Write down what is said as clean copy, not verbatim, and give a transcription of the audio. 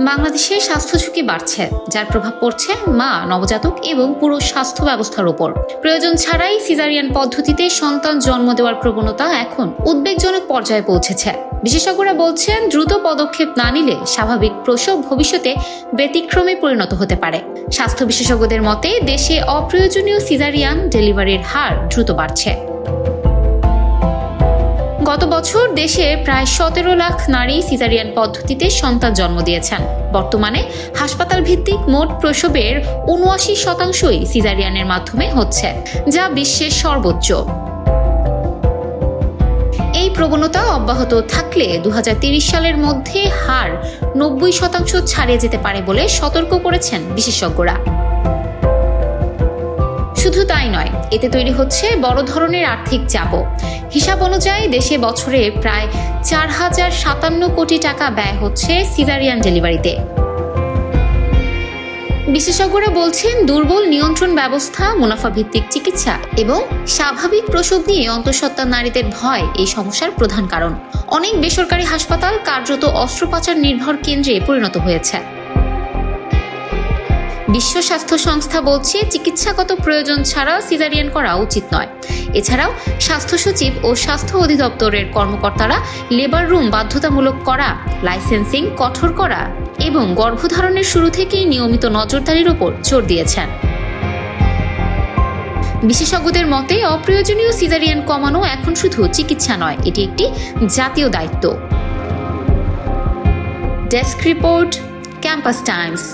বাংলাদেশে স্বাস্থ্য ঝুঁকি বাড়ছে, যার প্রভাব পড়ছে মা, নবজাতক এবং পুরো স্বাস্থ্য ব্যবস্থার উপর। প্রয়োজন ছাড়াই সিজারিয়ান পদ্ধতিতে সন্তান জন্ম দেওয়ার প্রবণতা এখন উদ্বেগজনক পর্যায়ে পৌঁছেছে। বিশেষজ্ঞরা বলছেন, দ্রুত পদক্ষেপ না নিলে স্বাভাবিক প্রসব ভবিষ্যতে ব্যতিক্রমে পরিণত হতে পারে। স্বাস্থ্য বিশেষজ্ঞদের মতে, দেশে অপ্রয়োজনীয় সিজারিয়ান ডেলিভারির হার দ্রুত বাড়ছে। গত বছর দেশে প্রায় 17 লাখ নারী সিজারিয়ান পদ্ধতিতে সন্তান জন্ম দিয়েছেন। বর্তমানে হাসপাতাল ভিত্তিক মোট প্রসবের 79% সিজারিয়ানের মাধ্যমে হচ্ছে, যা বিশ্বের সর্বোচ্চ। এই প্রবণতা অব্যাহত থাকলে 2030 সালের মধ্যে হার 90% ছাড়িয়ে যেতে পারে বলে সতর্ক করেছেন বিশেষজ্ঞরা। শুধু তাই নয়, এতে তৈরি হচ্ছে বড় ধরনের আর্থিক চাপও। হিসাব অনুযায়ী দেশে বছরে প্রায় 4057 কোটি টাকা ব্যয় হচ্ছে সিজারিয়ান ডেলিভারিতে। বিশেষজ্ঞরা বলছেন, দুর্বল নিয়ন্ত্রণ ব্যবস্থা, মুনাফাভিত্তিক চিকিৎসা এবং স্বাভাবিক প্রসব নিয়ে অন্তঃসত্ত্বা নারীদের ভয় এই সমস্যার প্রধান কারণ। অনেক বেসরকারি হাসপাতাল কার্যত অস্ত্রোপচার নির্ভর কেন্দ্রে পরিণত হয়েছে। বিশ্ব স্বাস্থ্য সংস্থা বলছে, চিকিৎসাগত প্রয়োজন ছাড়া সিজারিয়ান করা উচিত নয়। এছাড়াও স্বাস্থ্য সচিব ও স্বাস্থ্য অধিদপ্তরের কর্মকর্তারা লেবার রুম বাধ্যতামূলক করা, লাইসেন্সিং কঠোর করা এবং গর্ভধারণের শুরু থেকেই নিয়মিত নজরদারির উপর জোর দিয়েছেন। বিশেষজ্ঞদের মতে, অপ্রয়োজনীয় সিজারিয়ান কমানো এখন শুধু চিকিৎসা নয়, এটি একটি জাতীয় দায়িত্ব। Desk report, campus Times.